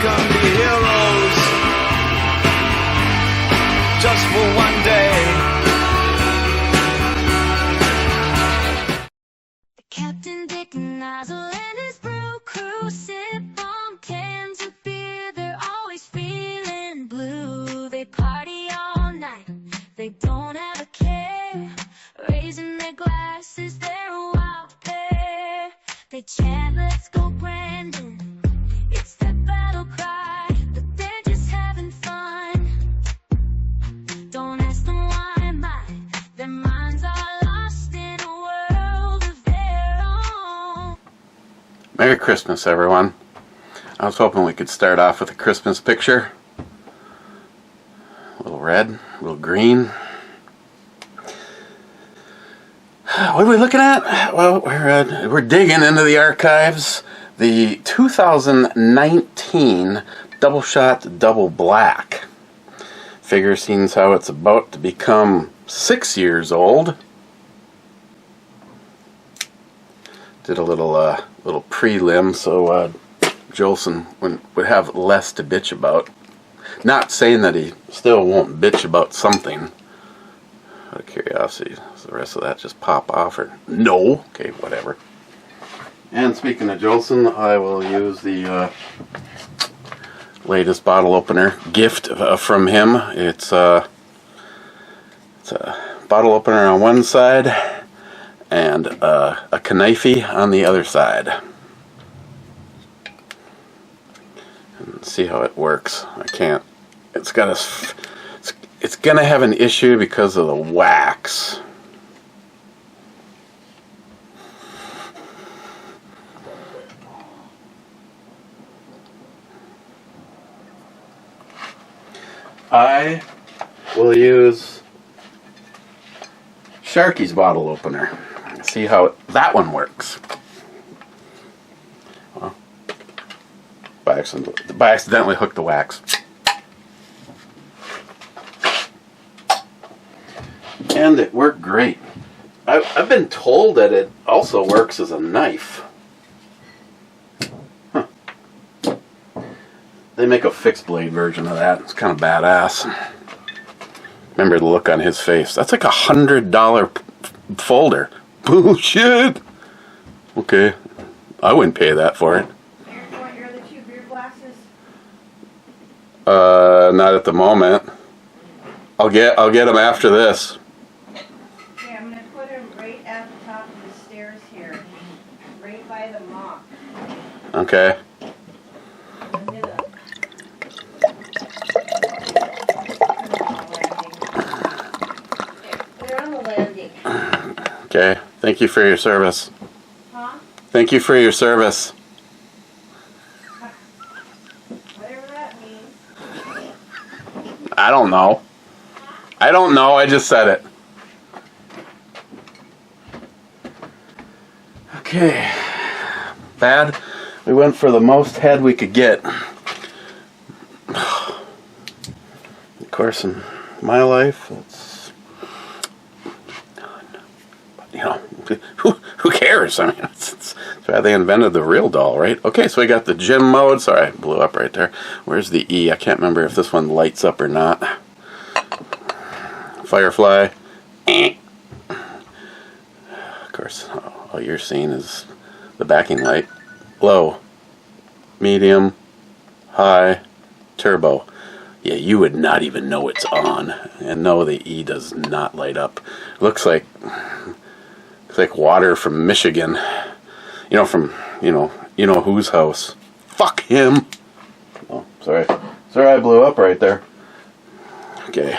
can be heroes just for one day. Captain Dick Nozzle and his brew crew sip on cans of beer. They're always feeling blue. They party all night. They don't have a care. Raising their glasses, they're a wild pair. They chant, "Let's go, Brandon." It's their battle cry, but they're just having fun. Don't ask them why am I. Their minds are lost in a world of their own. Merry Christmas, everyone. I was hoping we could start off with a Christmas picture. A little red, a little green. What are we looking at? Well, we're digging into the archives. The 2019 Double Shot Double Black. Figure seems how it's about to become 6 years old. Did a little prelim so Jolson would have less to bitch about. Not saying that he still won't bitch about something. Out of curiosity, does the rest of that just pop off or no? Okay, whatever. And speaking of Jolson, I will use the latest bottle opener gift from him. It's a bottle opener on one side and a knife on the other side. And see how it works. I can't. It's gonna have an issue because of the wax. I will use Sharky's bottle opener. See how that one works. Well, by accidentally hooked the wax. And it worked great. I've been told that it also works as a knife. Huh. They make a fixed blade version of that. It's kind of badass. Remember the look on his face. That's like $100 folder. Bullshit. Okay, I wouldn't pay that for it. Want your other 2 beer glasses? Not at the moment. I'll get them after this. Okay, I'm gonna put them right at the top of the stairs here, right by the mop. Okay. Put it on the landing. Okay. Thank you for your service. Huh? Thank you for your service. Whatever that means. I don't know. I don't know. I just said it. Okay. Bad. We went for the most head we could get. Of course, in my life, it's, you know, who cares? I mean, it's why they invented the real doll, right? Okay, so we got the gym mode. Sorry, I blew up right there. Where's the E? I can't remember if this one lights up or not. Firefly. Of course, all you're seeing is the backing light. Low, medium, high, turbo. Yeah, you would not even know it's on. And no, the E does not light up. Looks like water from Michigan. You know, from you know whose house. Fuck him. Oh, sorry, I blew up right there. Okay.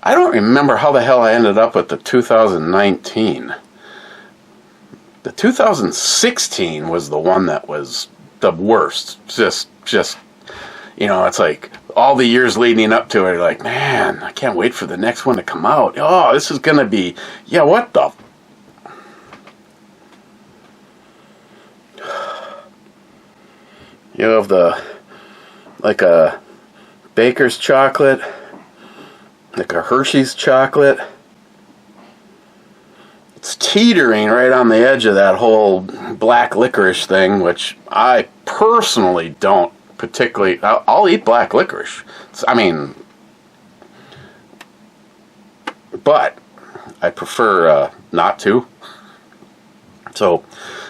I don't remember how the hell I ended up with the 2019. The 2016 was the one that was the worst. Just, you know, it's like all the years leading up to it, you're like, man, I can't wait for the next one to come out. Oh, this is going to be, yeah, what the? You have like a Baker's chocolate, like a Hershey's chocolate, it's teetering right on the edge of that whole black licorice thing, which I personally don't particularly. I'll eat black licorice. I mean, but I prefer not to. So,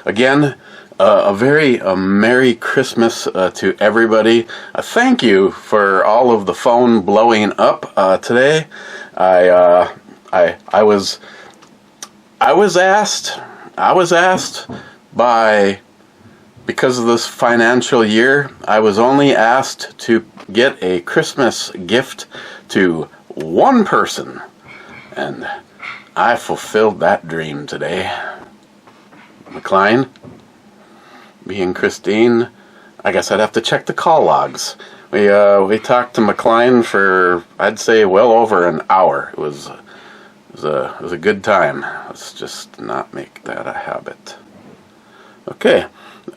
again, a very Merry Christmas to everybody. Thank you for all of the phone blowing up today. I was asked by, because of this financial year, I was only asked to get a Christmas gift to one person, and I fulfilled that dream today. McLean, me and Christine, I guess I'd have to check the call logs. We talked to McLean for, I'd say, well over an hour. It was a good time. Let's just not make that a habit. Okay.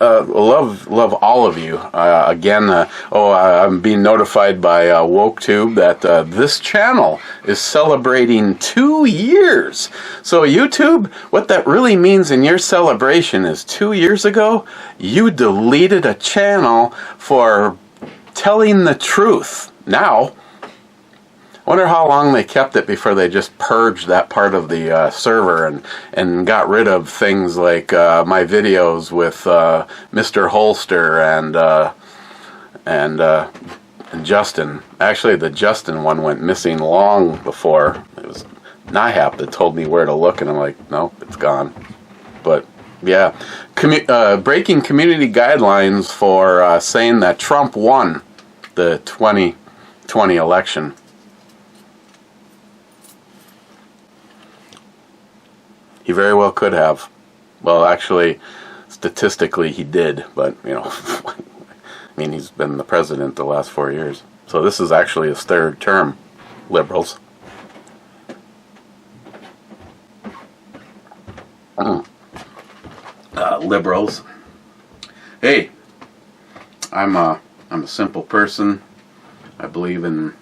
Love all of you. Again, I'm being notified by WokeTube that this channel is celebrating 2 years. So YouTube, what that really means in your celebration is 2 years ago, you deleted a channel for telling the truth. Now, I wonder how long they kept it before they just purged that part of the server and got rid of things like my videos with Mr. Holster and Justin. Actually, the Justin one went missing long before. It was NIHAP that told me where to look, and I'm like, nope, it's gone. But yeah, breaking community guidelines for saying that Trump won the 2020 election. He very well could have. Well, actually, statistically, he did. But, you know, I mean, he's been the president the last 4 years. So this is actually his third term, liberals. Liberals. Hey, I'm a simple person. I believe in,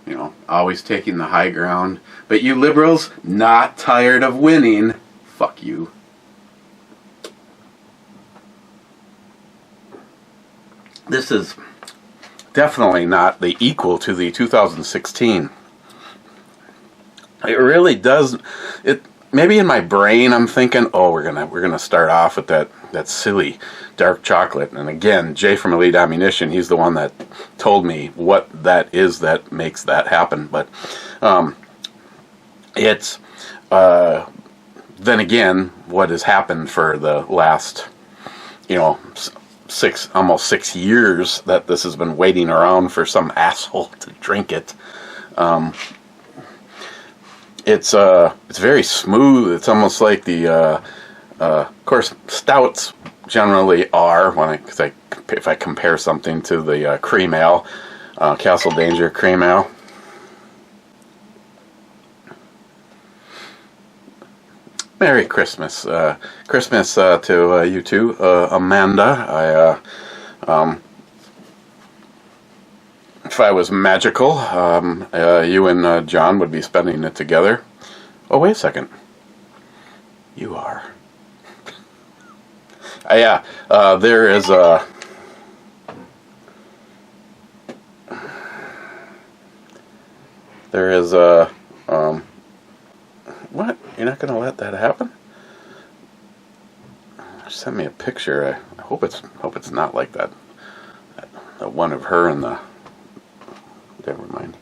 you know, always taking the high ground. But you liberals, not tired of winning. Fuck you. This is definitely not the equal to the 2016. It really does. It maybe in my brain I'm thinking, oh, we're gonna start off with that silly dark chocolate. And again, Jay from Elite Ammunition, he's the one that told me what that is that makes that happen. But it's then again what has happened for the last, you know, almost 6 years that this has been waiting around for some asshole to drink it. It's very smooth. It's almost like the of course stouts generally are if I compare something to the cream ale, Castle Danger cream ale. Merry Christmas. Christmas to you too, Amanda. If I was magical, you and John would be spending it together. Oh, wait a second. You are. Yeah, there is a... There is a... What? You're not going to let that happen? Send me a picture. I hope it's not like that. That one of her and the... Never mind.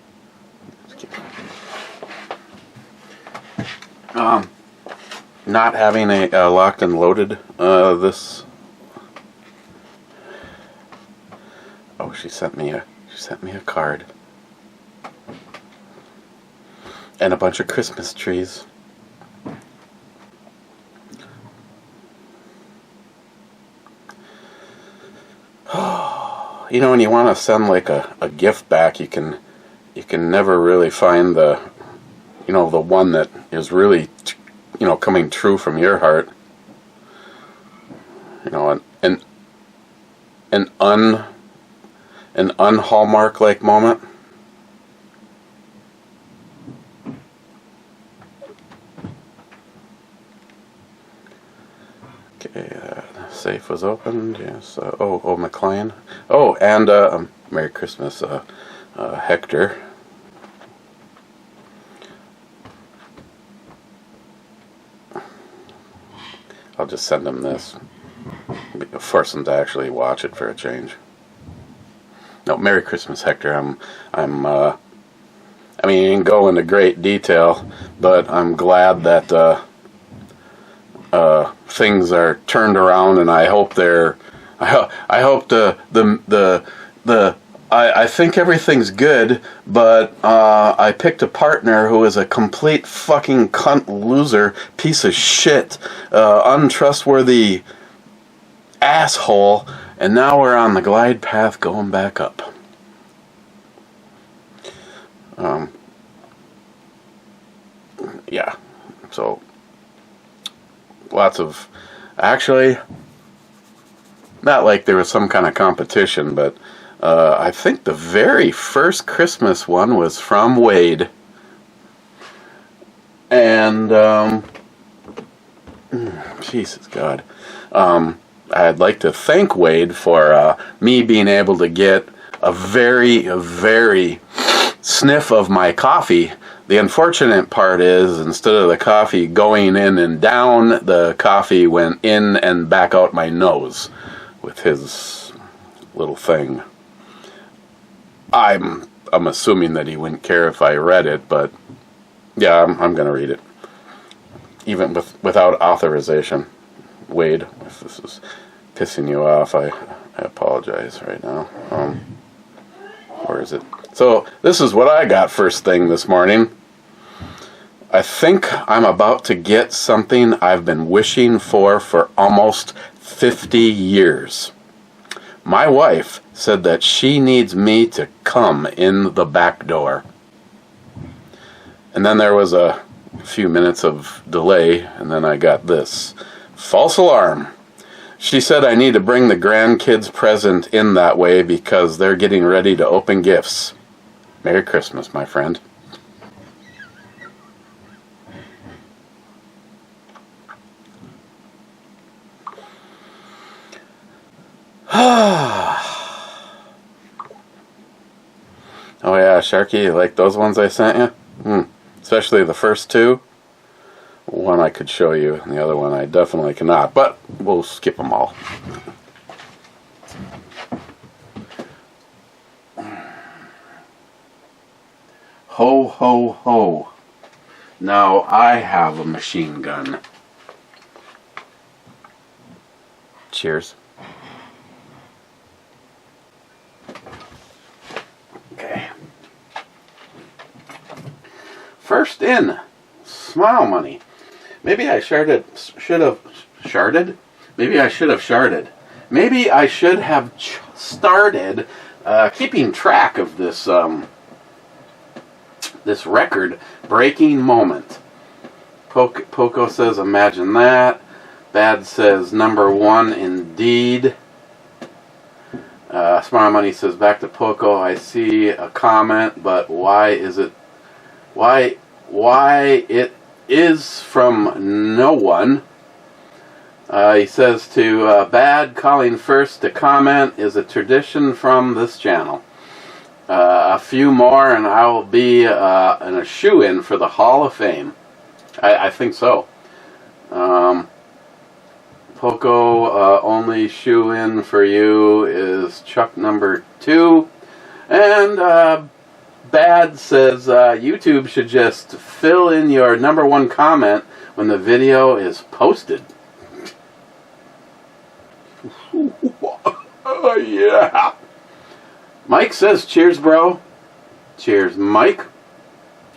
Not having a locked and loaded this. Oh, she sent me a card and a bunch of Christmas trees. You know, when you want to send like a gift back, you can never really find the, you know, the one that is really, you know, coming true from your heart. You know, an un-Hallmark like moment. Okay, safe was opened. Yes. McLean. Oh, and Merry Christmas, Hector. I'll just send him this. Force him to actually watch it for a change. No, Merry Christmas, Hector. I mean, you can go into great detail, but I'm glad that things are turned around, and I hope I think everything's good, but I picked a partner who is a complete fucking cunt loser, piece of shit, untrustworthy asshole, and now we're on the glide path going back up. Yeah, so lots of, actually, not like there was some kind of competition, but I think the very first Christmas one was from Wade. And, Jesus God. I'd like to thank Wade for me being able to get a very sniff of my coffee. The unfortunate part is, instead of the coffee going in and down, the coffee went in and back out my nose with his little thing. I'm assuming that he wouldn't care if I read it, but yeah, I'm going to read it. Even without authorization. Wade, if this is pissing you off, I apologize right now. Where is it? So, this is what I got first thing this morning. I think I'm about to get something I've been wishing for almost 50 years. My wife said that she needs me to come in the back door. And then there was a few minutes of delay, and then I got this. False alarm. She said I need to bring the grandkids present in that way because they're getting ready to open gifts. Merry Christmas, my friend. Oh yeah, Sharky, you like those ones I sent you? Especially the first two. One I could show you, and the other one I definitely cannot, but we'll skip them all. Ho, ho, ho. Now I have a machine gun. Cheers. Okay. First in, smile money. Maybe I should have sharded. Maybe I should have sharded. Maybe I should have started keeping track of this this record-breaking moment. Poco says, imagine that. Bad says, number one indeed. Smart Money says, back to Poco. I see a comment, but why is it? Why it is from no one. He says to Bad, calling first to comment is a tradition from this channel. A few more and I will be in a shoe-in for the Hall of Fame. I think so. Poco, only shoe-in for you is Chuck number 2. And Bad says YouTube should just fill in your number 1 comment when the video is posted. Oh, yeah. Mike says, cheers, bro. Cheers, Mike.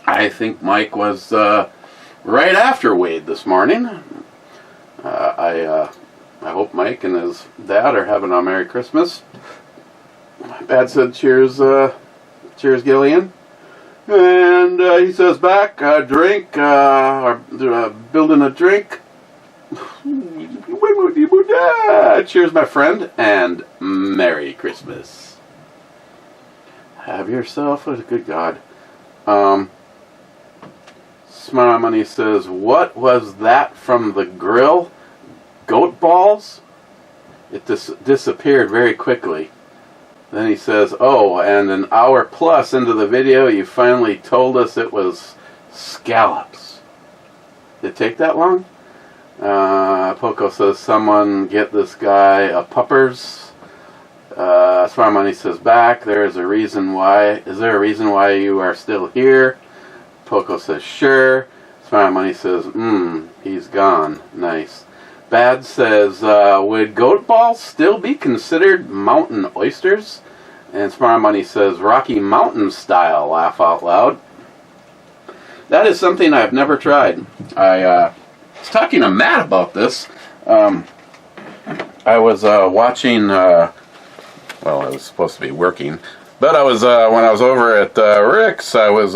I think Mike was right after Wade this morning. I hope Mike and his dad are having a Merry Christmas. Bad said, cheers, cheers, Gillian. And he says back, drink, building a drink. Cheers, my friend, and Merry Christmas. Have yourself a good God. Smart Money says, what was that from the grill? goat balls? It disappeared very quickly. Then he says, oh, and an hour plus into the video, you finally told us it was scallops. Did it take that long? Poco says, someone get this guy a puppers. Smart Money says, back. There is a reason why. Is there a reason why you are still here? Poco says, sure. Smart Money says, he's gone. Nice. Bad says, would goat balls still be considered mountain oysters? And Smart Money says, Rocky Mountain style, laugh out loud. That is something I've never tried. I was talking to Matt about this. I was watching, well, I was supposed to be working, but I was, when I was over at Rick's, I was,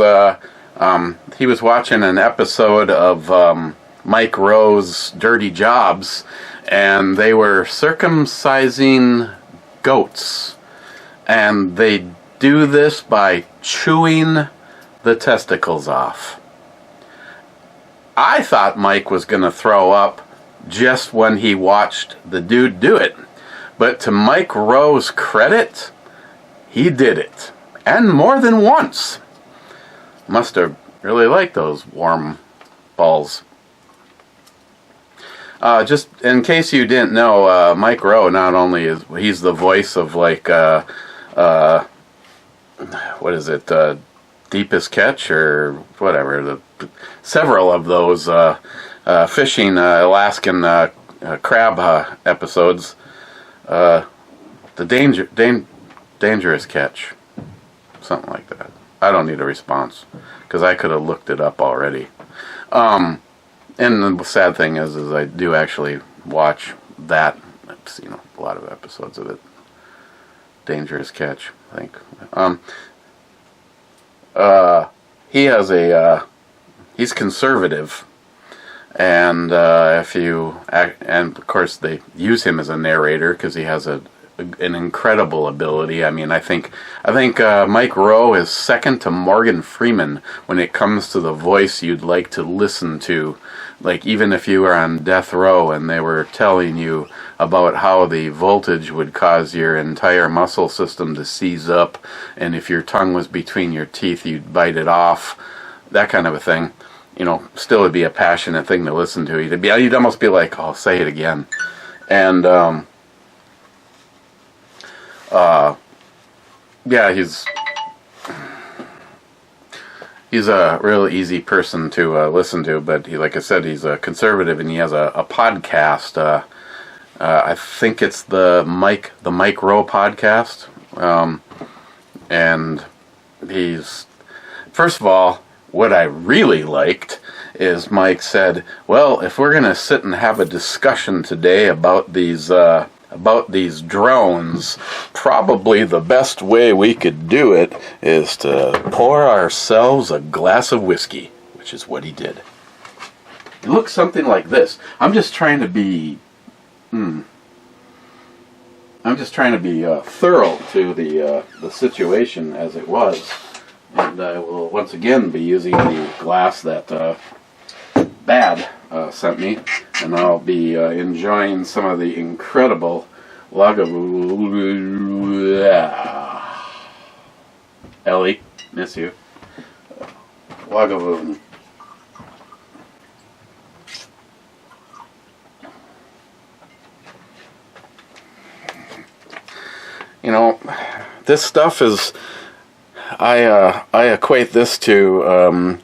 he was watching an episode of Mike Rowe's Dirty Jobs, and they were circumcising goats, and they do this by chewing the testicles off. I thought Mike was going to throw up just when he watched the dude do it, but to Mike Rowe's credit, he did it, and more than once. Must have really liked those warm balls. Just in case you didn't know, Mike Rowe not only is he's the voice of like what is it, Deepest Catch or whatever, several of those fishing Alaskan crab episodes, the Dangerous Catch, something like that. I don't need a response because I could have looked it up already. And the sad thing is I do actually watch that. I've seen a lot of episodes of it. Dangerous Catch, I think. He has he's conservative, and and of course they use him as a narrator because he has an incredible ability. I mean, I think Mike Rowe is second to Morgan Freeman when it comes to the voice you'd like to listen to. Like, even if you were on death row and they were telling you about how the voltage would cause your entire muscle system to seize up, and if your tongue was between your teeth, you'd bite it off, that kind of a thing. You know, still would be a passionate thing to listen to. You'd almost be like, oh, say it again. And, yeah, he's a real easy person to listen to, but he, like I said, he's a conservative, and he has a podcast. I think it's the Mike Rowe podcast, and he's, first of all, what I really liked is Mike said, well, if we're gonna sit and have a discussion today about these drones, probably the best way we could do it is to pour ourselves a glass of whiskey, which is what he did. It looks something like this. I'm just trying to be thorough to the situation as it was, and I will once again be using the glass that Bad sent me, and I'll be enjoying some of the incredible Ellie, miss you. Lagavulin. You know, this stuff is, I equate this to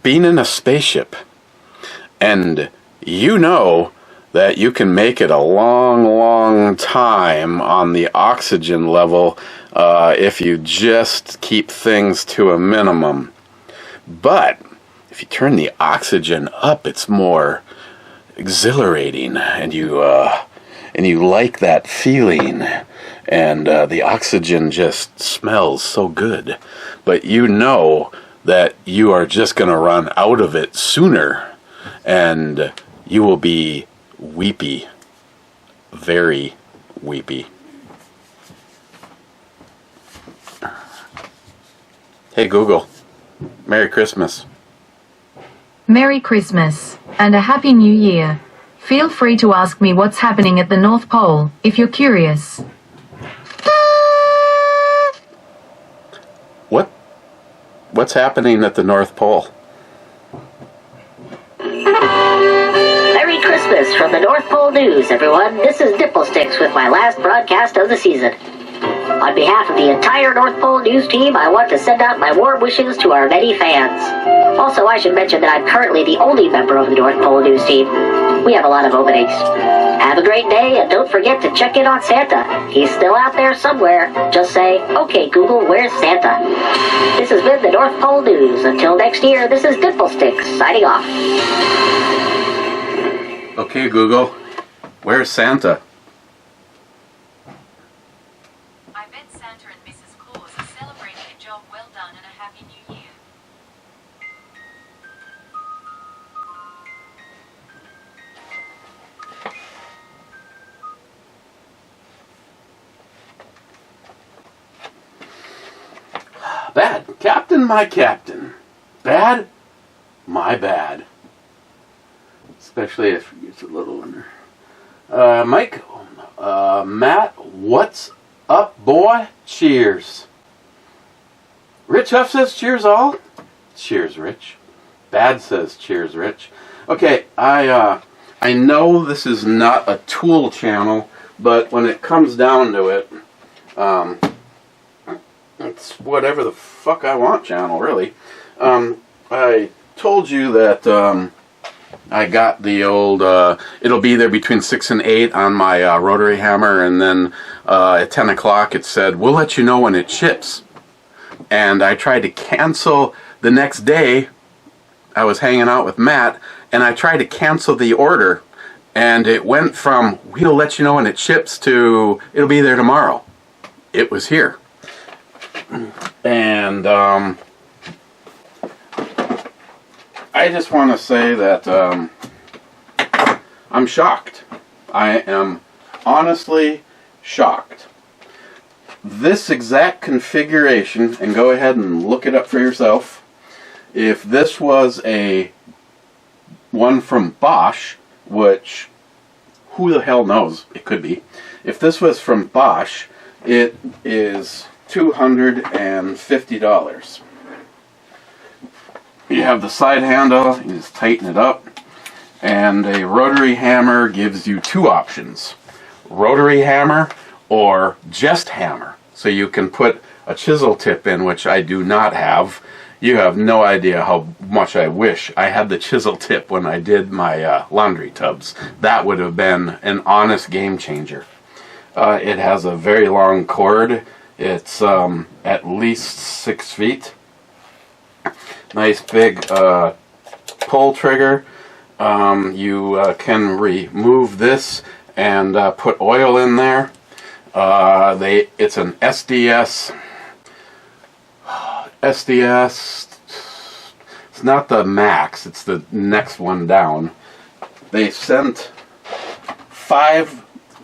being in a spaceship. And you know that you can make it a long, long time on the oxygen level if you just keep things to a minimum. But if you turn the oxygen up, it's more exhilarating, and you like that feeling, and the oxygen just smells so good. But you know that you are just going to run out of it sooner. And you will be weepy, very weepy. Hey Google, Merry Christmas. Merry Christmas and a Happy New Year. Feel free to ask me what's happening at the North Pole, if you're curious. What's happening at the North Pole? Merry Christmas from the North Pole News, everyone. This is Nipplesticks with my last broadcast of the season. On behalf of the entire North Pole News team, I want to send out my warm wishes to our many fans. Also, I should mention that I'm currently the only member of the North Pole News team. We have a lot of openings. Have a great day, and don't forget to check in on Santa. He's still out there somewhere. Just say, "Okay, Google, where's Santa?" This has been the North Pole News. Until next year, this is Nipplesticks, signing off. Okay, Google, where's Santa? I bet Santa and Mrs. Claus are celebrating a job well done and a Happy New Year. Bad. Captain, my captain. Bad? My bad. Especially if it's a little under. Mike, Matt, what's up, boy? Cheers. Rich Huff says cheers all. Cheers, Rich. Bad says cheers, Rich. Okay, I know this is not a tool channel, but when it comes down to it, it's whatever the fuck I want channel, really. I told you that I got the old, it'll be there between 6 and 8 on my rotary hammer, and then at 10 o'clock it said, "We'll let you know when it ships." And I tried to cancel the next day. I was hanging out with Matt, and I tried to cancel the order, and it went from, "We'll let you know when it ships," to, "It'll be there tomorrow." It was here. And I just want to say that I'm shocked. I am honestly shocked. This exact configuration, and go ahead and look it up for yourself, if this was a one from Bosch, which who the hell knows, it could be. If this was from Bosch, it is $250. You have the side handle, you just tighten it up, and a rotary hammer gives you two options: rotary hammer or just hammer. So you can put a chisel tip in, which I do not have. You have no idea how much I wish I had the chisel tip when I did my laundry tubs. That would have been an honest game changer. It has a very long cord. It's at least 6 feet. Nice big pull trigger. You can remove this and put oil in there. It's an SDS. It's not the Max. It's the next one down. They sent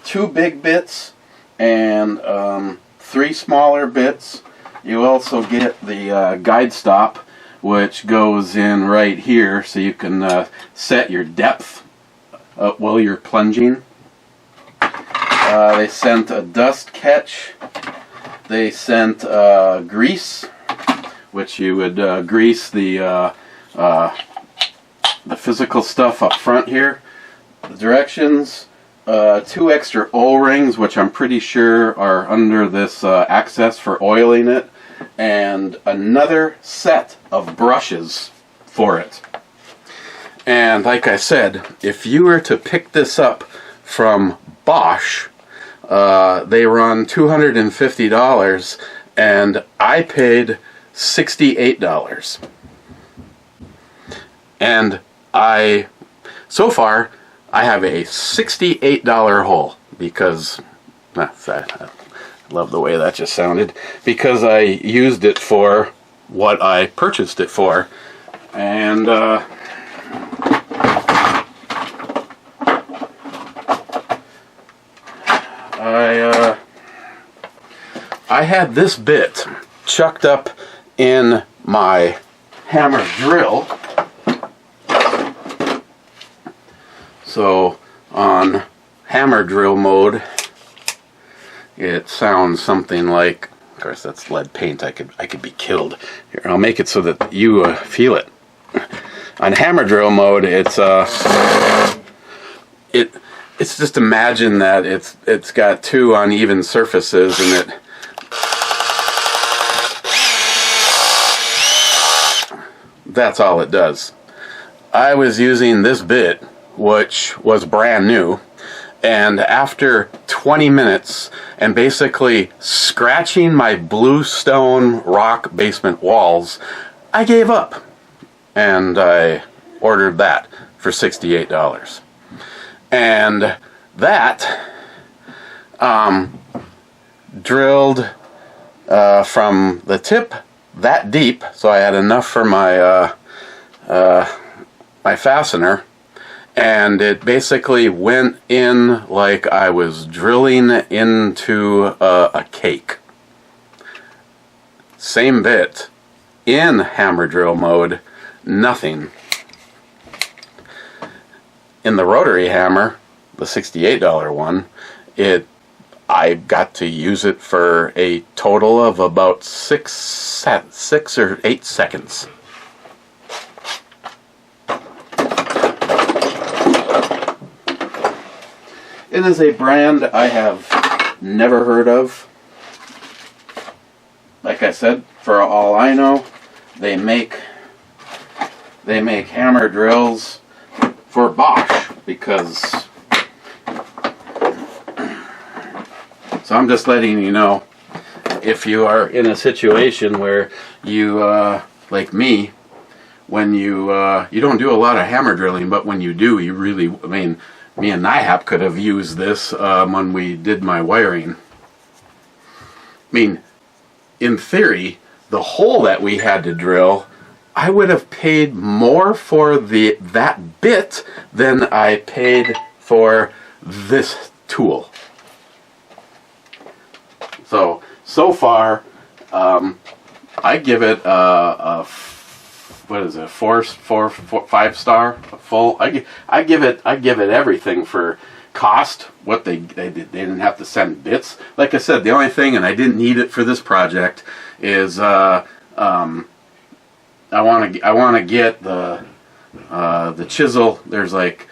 2 big bits and 3 smaller bits. You also get the guide stop, which goes in right here, so you can set your depth while you're plunging. They sent a dust catch. They sent grease, which you would grease the physical stuff up front here. The directions. 2 extra O-rings, which I'm pretty sure are under this access for oiling it, and another set of brushes for it. And like I said, if you were to pick this up from Bosch, they run $250, and I paid $68. And so far, I have a $68 hole, because I love the way that just sounded, because I used it for what I purchased it for. And I had this bit chucked up in my hammer drill. So on hammer drill mode, it sounds something like, of course that's lead paint, I could be killed. Here, I'll make it so that you feel it. On hammer drill mode, it's just imagine that it's got two uneven surfaces, and that's all it does. I was using this bit, which was brand new, and after 20 minutes and basically scratching my bluestone rock basement walls, I gave up, and I ordered that for $68. And that drilled from the tip that deep, so I had enough for my my fastener, and it basically went in like I was drilling into a cake. Same bit in hammer drill mode, nothing. In the rotary hammer, the $68 one, I got to use it for a total of about 6 or 8 seconds. It is a brand I have never heard of. Like I said, for all I know, they make hammer drills for Bosch, because so I'm just letting you know, if you are in a situation where you like me, when you don't do a lot of hammer drilling, but when you do, you really, I mean, me and NIHAP could have used this when we did my wiring. I mean, in theory, the hole that we had to drill, I would have paid more for that bit than I paid for this tool. So far, I give it a what is it, 5 star, full. I give it everything for cost. What they didn't have to send bits. Like I said, the only thing, and I didn't need it for this project, is I want to get the chisel. There's like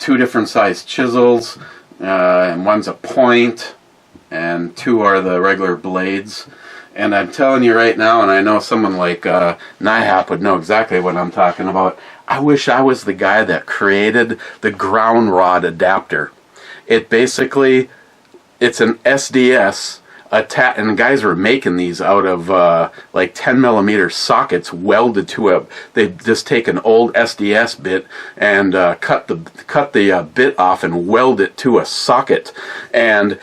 2 different size chisels, and one's a point, and 2 are the regular blades. And I'm telling you right now, and I know someone like NIHAP would know exactly what I'm talking about. I wish I was the guy that created the ground rod adapter. It basically, it's an SDS, and guys were making these out of like 10mm sockets welded to they just take an old SDS bit and cut the bit off and weld it to a socket. And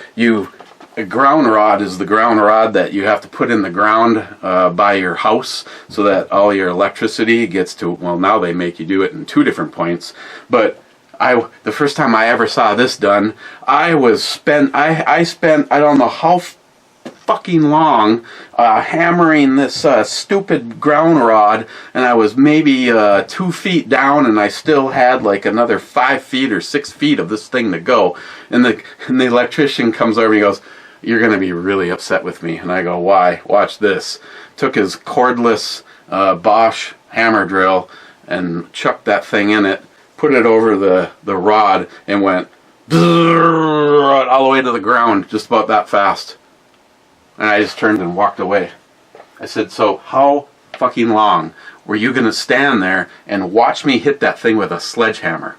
a ground rod is the ground rod that you have to put in the ground by your house, so that all your electricity gets to, well, now they make you do it in 2 different points. But the first time I ever saw this done, I spent I don't know how fucking long hammering this stupid ground rod, and I was maybe 2 feet down, and I still had like another 5 feet or 6 feet of this thing to go. And the electrician comes over and he goes, "You're going to be really upset with me." And I go, "Why?" "Watch this." Took his cordless Bosch hammer drill and chucked that thing in it, put it over the rod, and went all the way to the ground just about that fast. And I just turned and walked away. I said, "So how fucking long were you going to stand there and watch me hit that thing with a sledgehammer?"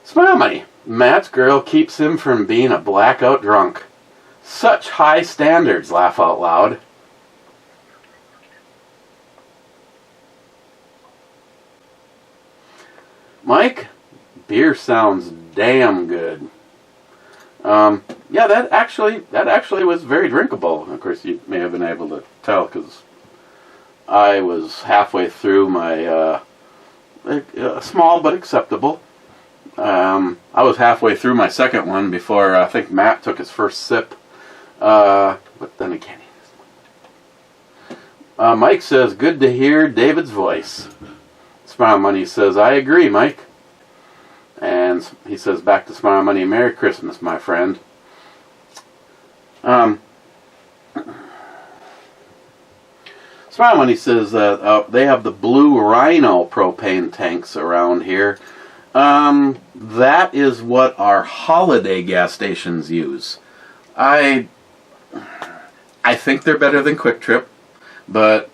Smile money. Matt's girl keeps him from being a blackout drunk. Such high standards, laugh out loud. Mike, beer sounds damn good. Yeah, that actually was very drinkable. Of course, you may have been able to tell because I was halfway through my small but acceptable. I was halfway through my second one before I think Matt took his first sip. But then again, Mike says, "Good to hear David's voice." It's Smile Money says, I agree, Mike. And he says back to Smile Money, Merry Christmas, my friend. Smile Money says that they have the Blue Rhino propane tanks around here. That is what our holiday gas stations use. I think they're better than Quick Trip, but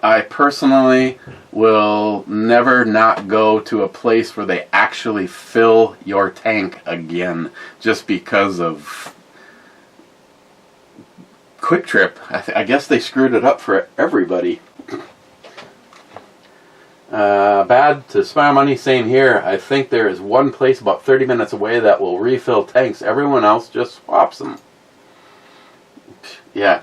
I personally will never not go to a place where they actually fill your tank again just because of Quick Trip. I guess they screwed it up for everybody. Bad to Smile Money, same here. I think there is one place about 30 minutes away that will refill tanks. Everyone else just swaps them. Yeah.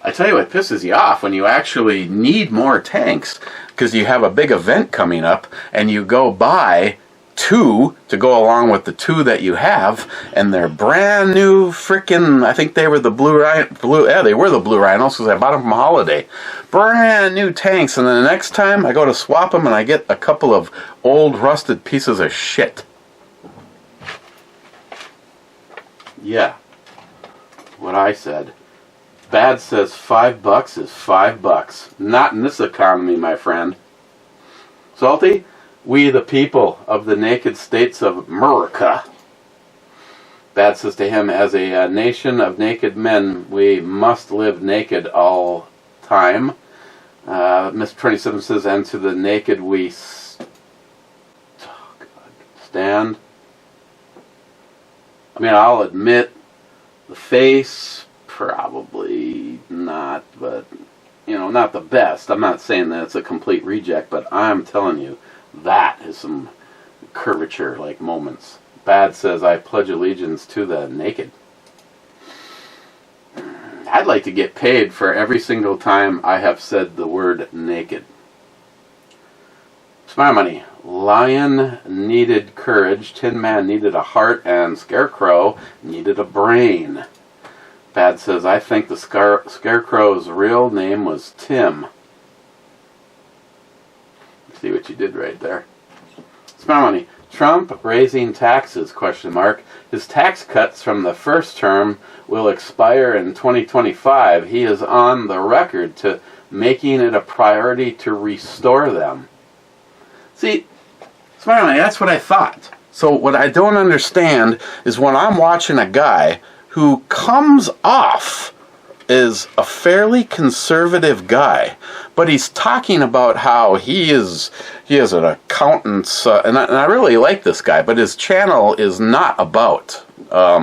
I tell you what pisses you off when you actually need more tanks because you have a big event coming up and you go buy 2 to go along with the 2 that you have, and they're brand new frickin', I think they were the they were the Blue Rhinos because I bought them from Holiday. Brand new tanks, and then the next time I go to swap them and I get a couple of old rusted pieces of shit. Yeah. What I said. Bad says $5 is $5. Not in this economy, my friend. Salty, we the people of the naked states of America. Bad says to him, as a nation of naked men, we must live naked all time. Mr. 27 says, and to the naked we stand. I mean, I'll admit, the face, probably not, but, you know, not the best. I'm not saying that it's a complete reject, but I'm telling you, that is some curvature-like moments. Bad says, I pledge allegiance to the naked. I'd like to get paid for every single time I have said the word naked. Smile Money. Lion needed courage, Tin Man needed a heart, and Scarecrow needed a brain. Bad says, I think the Scarecrow's real name was Tim. See what you did right there. Smile Money. Trump raising taxes, question mark. His tax cuts from the first term will expire in 2025. He is on the record to making it a priority to restore them. See, Smile Money, that's what I thought. So what I don't understand is when I'm watching a guy who comes off as a fairly conservative guy, but he's talking about how he is an accountant, and I really like this guy, but his channel is not about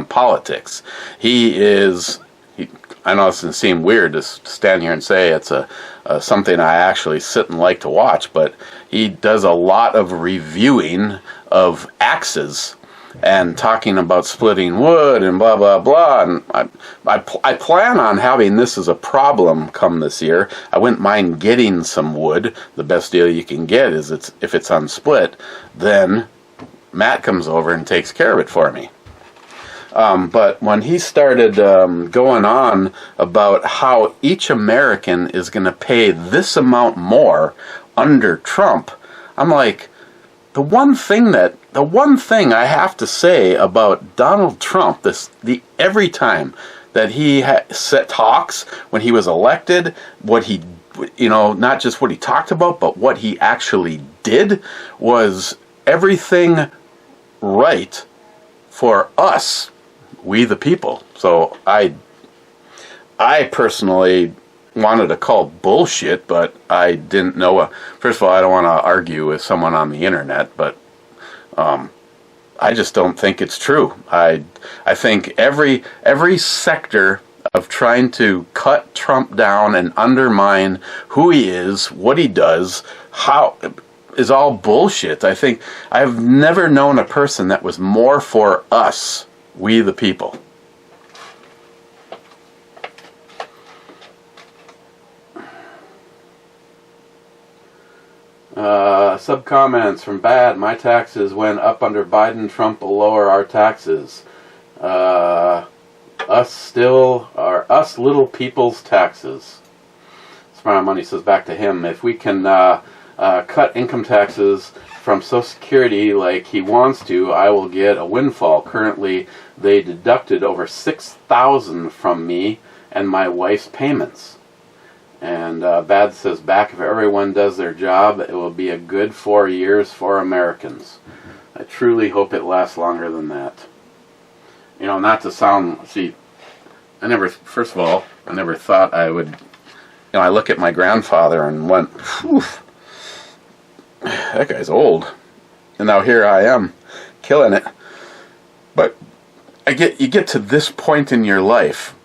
politics. I know it's going to seem weird to stand here and say it's something I actually sit and like to watch, but he does a lot of reviewing of axes and talking about splitting wood and blah, blah, blah. And I plan on having this as a problem come this year. I wouldn't mind getting some wood. The best deal you can get is if it's unsplit, then Matt comes over and takes care of it for me. But when he started going on about how each American is going to pay this amount more under Trump, I'm like, the one thing I have to say about Donald Trump, every time that he talks when he was elected, what he, not just what he talked about, but what he actually did was everything right for us, we the people. So I personally wanted to call bullshit, but I didn't know. First of all, I don't want to argue with someone on the internet, but I just don't think it's true. I think every sector of trying to cut Trump down and undermine who he is, what he does, how is all bullshit. I think I've never known a person that was more for us, we the people. Sub comments from Bad. My taxes went up under Biden. Trump will lower our taxes. Us little people's taxes. Smile Money says back to him, if we can cut income taxes from Social Security like he wants to, I will get a windfall. Currently, they deducted over $6,000 from me and my wife's payments. And Bad says, back, if everyone does their job, it will be a good 4 years for Americans. I truly hope it lasts longer than that. You know, not to sound, see, first of all, I never thought I would, I look at my grandfather and went, whew, that guy's old. And now here I am, killing it. But you get to this point in your life,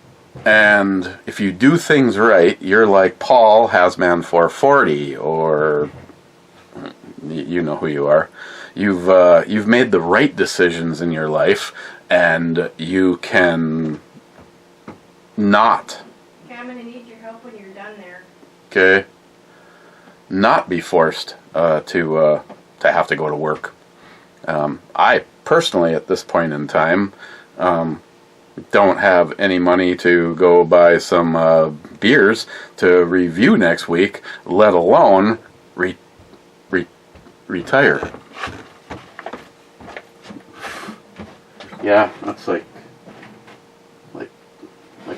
and if you do things right, you're like Paul Hasman 440, or you know who you are. You've made the right decisions in your life, and you can not. Okay, I'm going to need your help when you're done there. Okay. Not be forced to have to go to work. I personally, at this point in time, don't have any money to go buy some beers to review next week, let alone retire. Yeah, that's like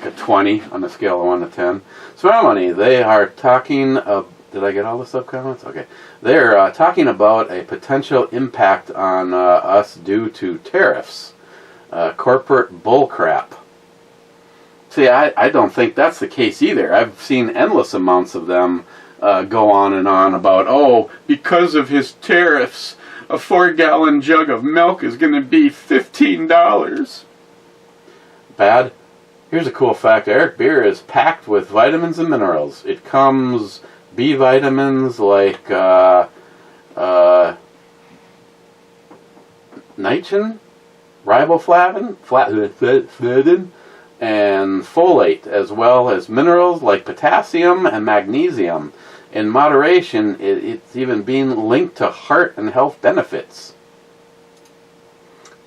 a 20 on a scale of 1 to 10. Smart Money, they are talking did I get all the sub-comments? Okay. They're talking about a potential impact on us due to tariffs. Corporate bullcrap. See, I don't think that's the case either. I've seen endless amounts of them go on and on about, oh, because of his tariffs, a 4-gallon jug of milk is going to be $15. Bad. Here's a cool fact. Eric Beer is packed with vitamins and minerals. It comes B vitamins like niacin, riboflavin, and folate, as well as minerals like potassium and magnesium. In moderation, it's even being linked to heart and health benefits.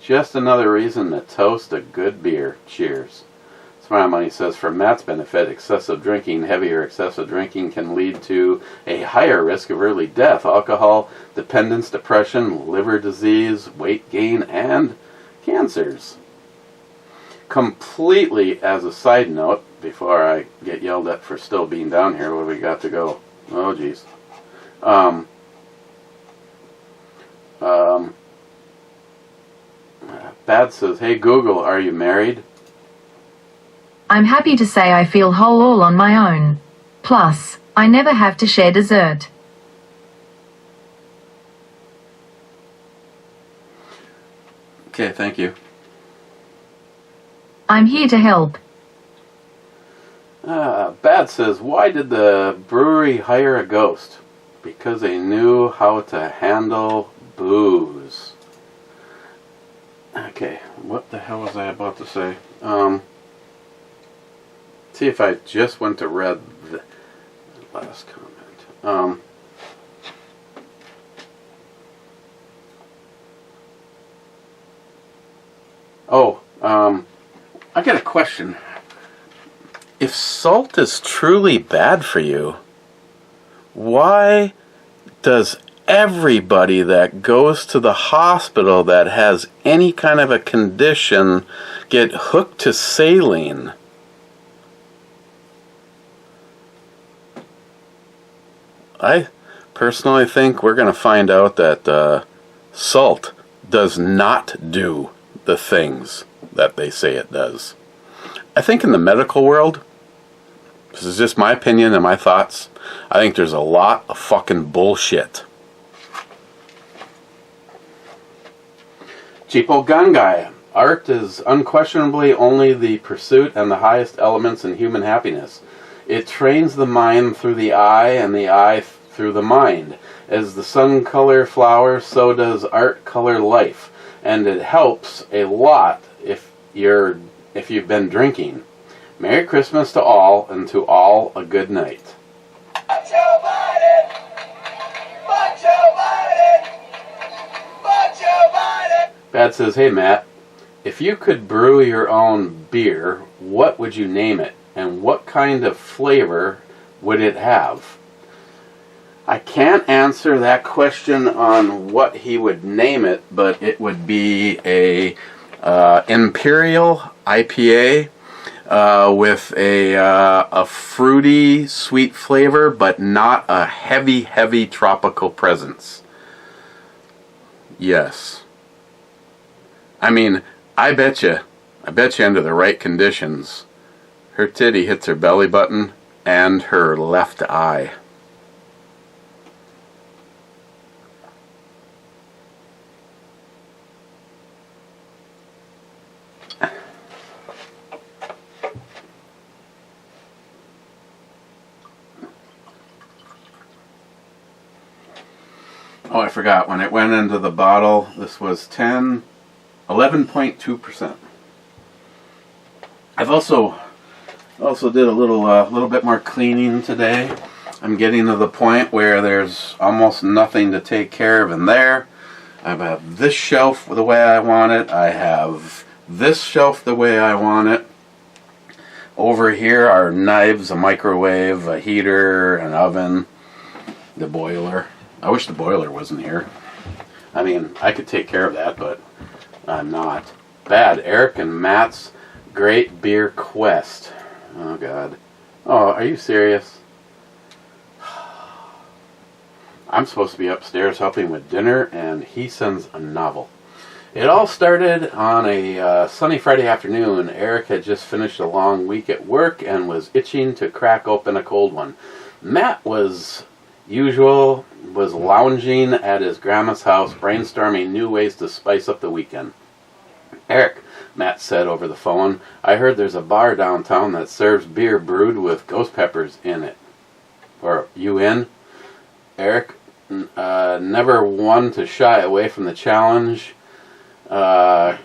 Just another reason to toast a good beer. Cheers. Smart Money says, for Matt's benefit, heavier excessive drinking can lead to a higher risk of early death, alcohol dependence, depression, liver disease, weight gain, and cancers. Completely as a side note, before I get yelled at for still being down here, where we got to go. Oh, geez. Bad says, hey Google, are you married? I'm happy to say I feel whole all on my own. Plus, I never have to share dessert. Okay, thank you. I'm here to help. Bad says, why did the brewery hire a ghost? Because they knew how to handle booze. Okay, what the hell was I about to say? See if I just went to read the last comment. I got a question. If salt is truly bad for you, why does everybody that goes to the hospital that has any kind of a condition get hooked to saline? I personally think we're going to find out that salt does not do the things that they say it does. I think in the medical world, this is just my opinion and my thoughts, I think there's a lot of fucking bullshit. Cheapo Gun Guy. Art is unquestionably only the pursuit and the highest elements in human happiness. It trains the mind through the eye and the eye through the mind. As the sun color flowers, so does art color life. And it helps a lot if you've been drinking. Merry Christmas to all, and to all a good night. Bad says, hey Matt, if you could brew your own beer, what would you name it? And what kind of flavor would it have? I can't answer that question on what he would name it, but it would be a Imperial IPA with a fruity, sweet flavor, but not a heavy, heavy tropical presence. Yes. I mean, I bet you under the right conditions, her titty hits her belly button and her left eye. Oh, I forgot. When it went into the bottle, this was 11.2%. I've also did a little bit more cleaning today. I'm getting to the point where there's almost nothing to take care of in there. I have this shelf the way I want it. I have this shelf the way I want it. Over here are knives, a microwave, a heater, an oven, the boiler. I wish the boiler wasn't here. I mean, I could take care of that, but I'm not. Bad. Eric and Matt's Great Beer Quest. Oh, God. Oh, are you serious? I'm supposed to be upstairs helping with dinner, and he sends a novel. It all started on a sunny Friday afternoon. Eric had just finished a long week at work and was itching to crack open a cold one. Matt was lounging at his grandma's house, brainstorming new ways to spice up the weekend. Eric, Matt said over the phone, I heard there's a bar downtown that serves beer brewed with ghost peppers in it. Or, you in? Eric, never one to shy away from the challenge, revved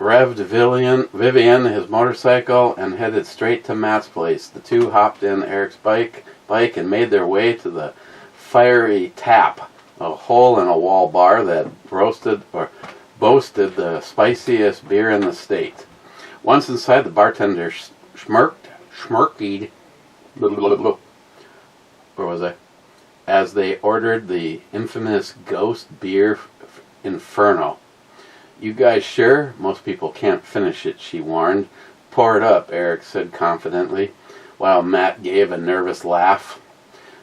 Vivian, his motorcycle, and headed straight to Matt's place. The two hopped in Eric's bike and made their way to the Fiery Tap, a hole-in-a-wall bar that boasted the spiciest beer in the state. Once inside, the bartender schmirkied, where was I? As they ordered the infamous ghost beer Inferno. You guys sure? Most people can't finish it, she warned. Pour it up, Eric said confidently, while Matt gave a nervous laugh.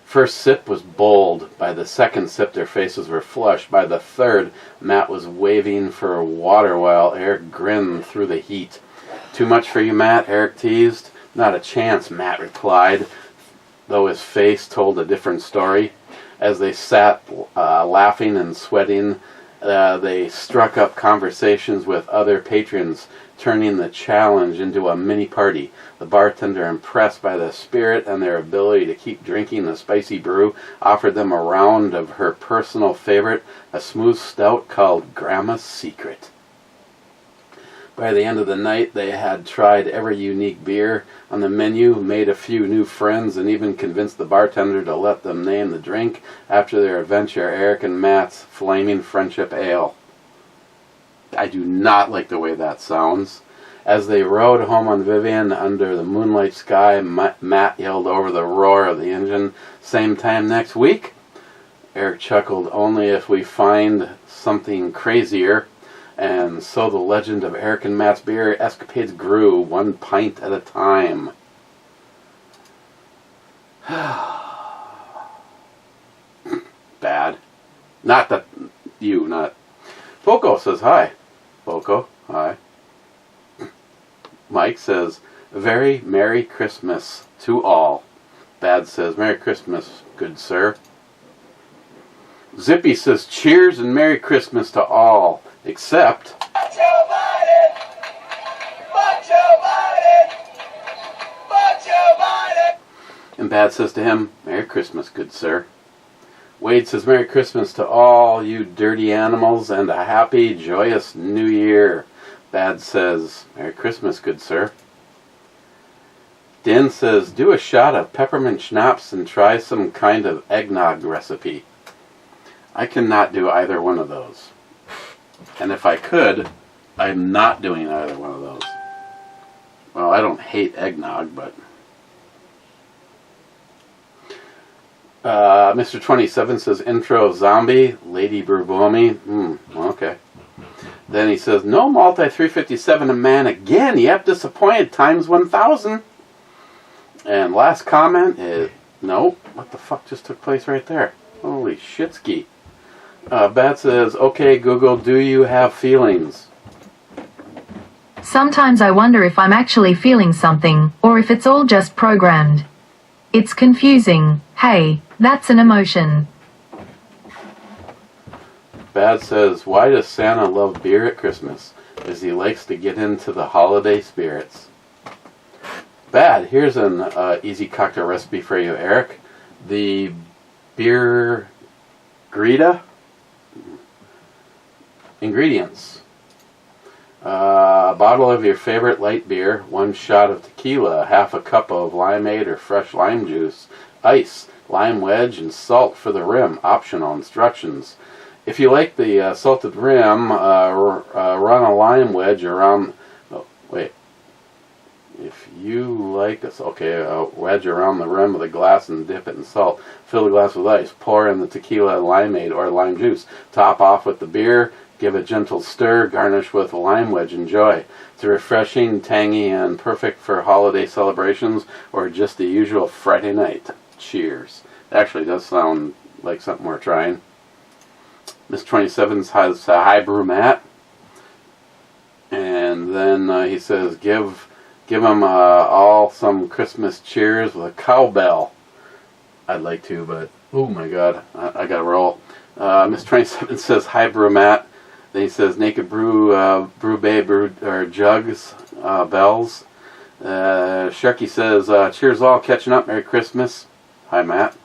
First sip was bold. By the second sip, their faces were flushed. By the third, Matt was waving for water while Eric grinned through the heat. Too much for you, Matt? Eric teased. Not a chance, Matt replied, though his face told a different story. As they sat laughing and sweating, they struck up conversations with other patrons, turning the challenge into a mini party. The bartender, impressed by the spirit and their ability to keep drinking the spicy brew, offered them a round of her personal favorite, a smooth stout called Grandma's Secret. By the end of the night, they had tried every unique beer on the menu, made a few new friends, and even convinced the bartender to let them name the drink after their adventure, Eric and Matt's Flaming Friendship Ale. I do not like the way that sounds. As they rode home on Vivian under the moonlight sky, Matt yelled over the roar of the engine, "Same time next week?" Eric chuckled, "Only if we find something crazier." And so the legend of Eric and Matt's beer escapades grew, one pint at a time. Bad. Not that you, not... Poco says hi. Poco, hi. Mike says, very Merry Christmas to all. Bad says, Merry Christmas, good sir. Zippy says, cheers and Merry Christmas to all, except... Joe Biden! Fuck Joe Biden! Fuck Joe Biden! And Bad says to him, Merry Christmas, good sir. Wade says, Merry Christmas to all you dirty animals and a happy, joyous New Year. Bad says, Merry Christmas, good sir. Dan says, do a shot of peppermint schnapps and try some kind of eggnog recipe. I cannot do either one of those. And if I could, I'm not doing either one of those. Well, I don't hate eggnog, but... Mr. 27 says, intro zombie, Lady Burbomi. Okay. Then he says, no multi 357 a man again. Yep, disappointed times 1,000. And last comment is, nope, what the fuck just took place right there? Holy shitski. Bat says, okay, Google, do you have feelings? Sometimes I wonder if I'm actually feeling something, or if it's all just programmed. It's confusing. Hey, that's an emotion. Bad says, why does Santa love beer at Christmas? As he likes to get into the holiday spirits. Bad, here's an easy cocktail recipe for you, Eric. The beer Grita. Ingredients. A bottle of your favorite light beer, 1 shot of tequila, half a cup of limeade or fresh lime juice, ice, lime wedge, and salt for the rim. Optional instructions. If you like the salted rim, run a lime wedge around. Oh, wait. If you like this, okay, a wedge around the rim of the glass and dip it in salt. Fill the glass with ice. Pour in the tequila, limeade, or lime juice. Top off with the beer. Give a gentle stir. Garnish with a lime wedge. Enjoy. It's refreshing, tangy, and perfect for holiday celebrations or just the usual Friday night. Cheers. It actually does sound like something we're trying. Miss 27 has a high brew mat, and then he says, give them all some Christmas cheers with a cowbell. I'd like to, but oh my god, I gotta roll. Miss 27 says, hi brew mat. Then he says, naked brew, brew bay, brew, or jugs, bells. Sharky says, cheers all, catching up, Merry Christmas. Hi Matt.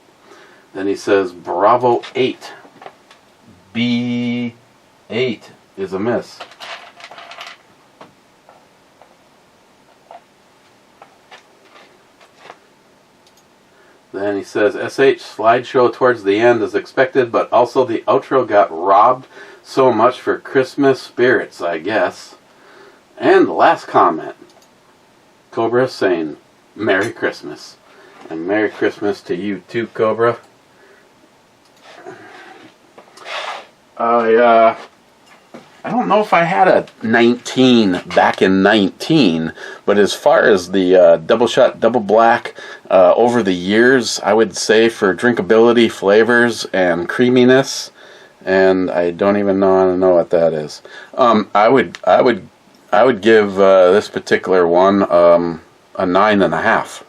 Then he says, Bravo 8. B8 is a miss. Then he says, SH slideshow towards the end as expected, but also the outro got robbed so much for Christmas spirits, I guess. And the last comment, Cobra saying, Merry Christmas. And Merry Christmas to you too, Cobra. I don't know if I had a 19 back in 19, but as far as the double shot, double black, over the years, I would say for drinkability, flavors, and creaminess, and I don't even know what that is. I would give this particular one a 9.5.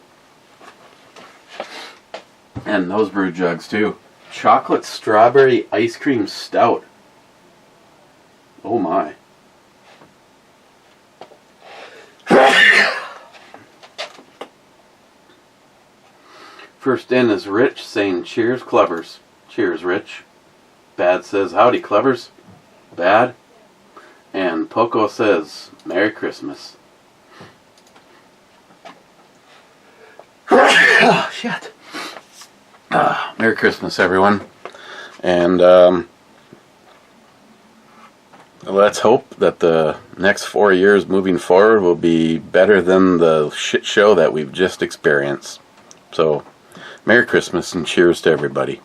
And those brew jugs too. Chocolate strawberry ice cream stout. Oh my. First in is Rich saying cheers Clevers. Cheers Rich. Bad says howdy Clevers. Bad. And Poco says Merry Christmas. Oh shit. Merry Christmas, everyone. And let's hope that the next 4 years moving forward will be better than the shit show that we've just experienced. So, Merry Christmas and cheers to everybody.